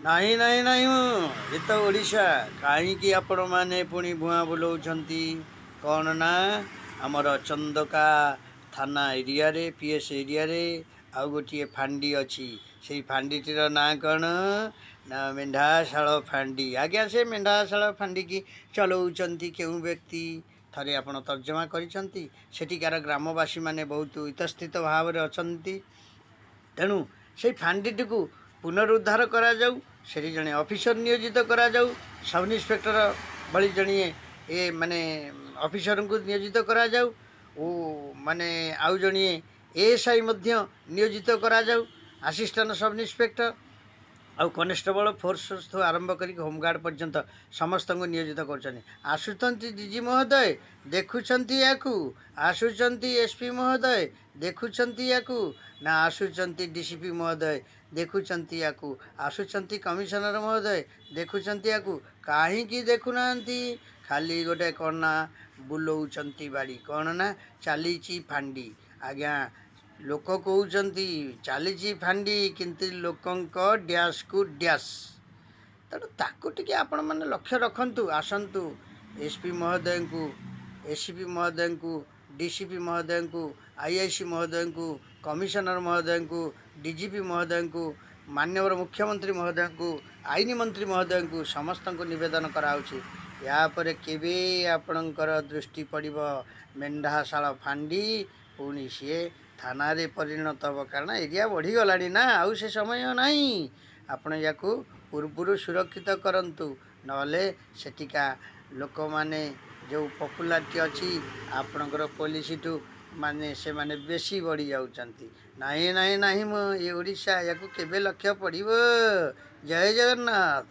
ନାହିଁ ନାହିଁ ନାହିଁ ଏ ତ ଓଡ଼ିଶା। କାହିଁକି ଆପଣମାନେ ପୁଣି ଭୁଆଁ ବୁଲାଉଛନ୍ତି? କ'ଣ ନା ଆମର ଚନ୍ଦକା ଥାନା ଏରିଆରେ ପିଏସ୍ ଏରିଆରେ ଆଉ ଗୋଟିଏ ଫାଣ୍ଡି ଅଛି। ସେଇ ଫାଣ୍ଡିଟିର ନାଁ କ'ଣ ନା ମେଣ୍ଢାଶାଳ ଫାଣ୍ଡି। ଆଜ୍ଞା, ସେ ମେଣ୍ଢାଶାଳ ଫାଣ୍ଡିକି ଚଲାଉଛନ୍ତି କେଉଁ ବ୍ୟକ୍ତି? ଥରେ ଆପଣ ତର୍ଜମା କରିଛନ୍ତି। ସେଠିକାର ଗ୍ରାମବାସୀମାନେ ବହୁତ ଇତସ୍ଥିତ ଭାବରେ ଅଛନ୍ତି। ତେଣୁ ସେଇ ଫାଣ୍ଡିଟିକୁ ପୁନରୁଦ୍ଧାର କରାଯାଉ, ସେଠି ଜଣେ ଅଫିସର ନିୟୋଜିତ କରାଯାଉ, ସବ୍ ଇନ୍ସପେକ୍ଟର ଭଳି ଜଣିଏ ମାନେ ଅଫିସରଙ୍କୁ ନିୟୋଜିତ କରାଯାଉ ଓ ମାନେ ଆଉ ଜଣିଏ ଏଏସ୍ଆଇ ମଧ୍ୟ ନିୟୋଜିତ କରାଯାଉ, ଆସିଷ୍ଟାଣ୍ଟ ସବ୍ ଇନ୍ସପେକ୍ଟର ଆଉ କନେଷ୍ଟବଳ ଫୋର୍ସଠୁ ଆରମ୍ଭ କରିକି ହୋମଗାର୍ଡ଼ ପର୍ଯ୍ୟନ୍ତ ସମସ୍ତଙ୍କୁ ନିୟୋଜିତ କରୁଛନ୍ତି। ଆସୁଛନ୍ତି ଡିଜି ମହୋଦୟ, ଦେଖୁଛନ୍ତି ୟାକୁ। ଆସୁଛନ୍ତି ଏସ୍ପି ମହୋଦୟ, ଦେଖୁଛନ୍ତି ୟାକୁ। ନା ଆସୁଛନ୍ତି ଡିସିପି ମହୋଦୟ, ଦେଖୁଛନ୍ତି ୟାକୁ। ଆସୁଛନ୍ତି କମିଶନର ମହୋଦୟ, ଦେଖୁଛନ୍ତି ୟାକୁ। କାହିଁକି ଦେଖୁନାହାନ୍ତି? ଖାଲି ଗୋଟେ କ'ଣ ନା ବୁଲଉଛନ୍ତି ବାଡ଼ି। କ'ଣ ନା ଚାଲିଛି ଫାଣ୍ଡି। ଆଜ୍ଞା, ଲୋକ କହୁଛନ୍ତି ଚାଲିଛି ଫାଣ୍ଡି, କିନ୍ତୁ ଲୋକଙ୍କ ଡ୍ୟାସ୍କୁ ଡ୍ୟାସ୍। ତେଣୁ ତାକୁ ଟିକେ ଆପଣମାନେ ଲକ୍ଷ୍ୟ ରଖନ୍ତୁ। ଆସନ୍ତୁ ଏସ୍ପି ମହୋଦୟଙ୍କୁ, ଏସିପି ମହୋଦୟଙ୍କୁ, ଡିସିପି ମହୋଦୟଙ୍କୁ, ଆଇଆଇସି ମହୋଦୟଙ୍କୁ, କମିଶନର ମହୋଦୟଙ୍କୁ, ଡିଜିପି ମହୋଦୟଙ୍କୁ, ମାନ୍ୟବର ମୁଖ୍ୟମନ୍ତ୍ରୀ ମହୋଦୟଙ୍କୁ, ଆଇନ ମନ୍ତ୍ରୀ ମହୋଦୟଙ୍କୁ ସମସ୍ତଙ୍କୁ ନିବେଦନ କରାହେଉଛି, ୟାପରେ କେବେ ଆପଣଙ୍କର ଦୃଷ୍ଟି ପଡ଼ିବ ମେଣ୍ଢାଶାଳ ଫାଣ୍ଡି ପୁଣି ସିଏ ଥାନାରେ ପରିଣତ ହେବ। କାରଣ ଏରିଆ ବଢ଼ିଗଲାଣି ନା, ଆଉ ସେ ସମୟ ନାହିଁ। ଆପଣ ୟାକୁ ପୂର୍ବରୁ ସୁରକ୍ଷିତ କରନ୍ତୁ, ନହେଲେ ସେଠିକା ଲୋକମାନେ ଯେଉଁ ପପୁଲାରିଟି ଅଛି ଆପଣଙ୍କର ପୋଲିସଠୁ ମାନେ ସେମାନେ ବେଶୀ ବଢ଼ି ଯାଉଛନ୍ତି। ନାହିଁ ନାହିଁ ନାହିଁ ଏ ଓଡ଼ିଶା, ୟାକୁ କେବେ ଲକ୍ଷ୍ୟ ପଡ଼ିବ? ଜୟ ଜଗନ୍ନାଥ।